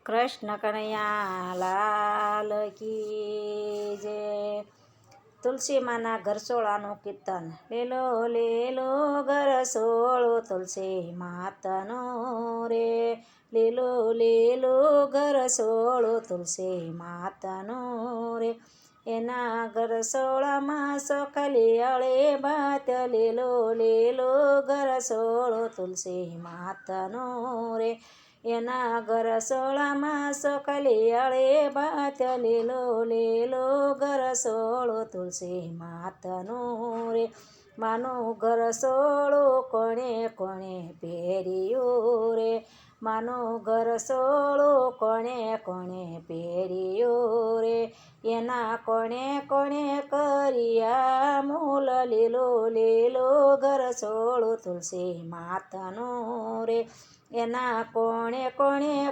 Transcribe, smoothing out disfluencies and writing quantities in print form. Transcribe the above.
કૃષ્ણ કનૈયા લાલ કી જય. તુલસી માના ઘરસોળાનું કીર્તન. લેલો લેલો ઘરસોળો તુલસી માતાનો રે, લીલો લીલો ઘરસોળો તુલસી માતાનો રે. એના ઘરસોળામાં સોખલી અળે ભાત, લીલો લીલો ઘરસોળો તુલસી માતાનો રે. એના ઘરસોળામાં સોખલી અળે ભાત, લીલો લીલો ઘરસોળો તુલસી માતાનો રે. માનું ઘરસોળું કોણે કોણે પહેર્યું રે, માનું ઘરસોળું કોણે કોણે પહેર્યું રે. એના કોણે કોણે કર્યા મૂલ, લીલો લીલો ઘરસોળું તુલસી માતાનો રે. એના કોણે કોણે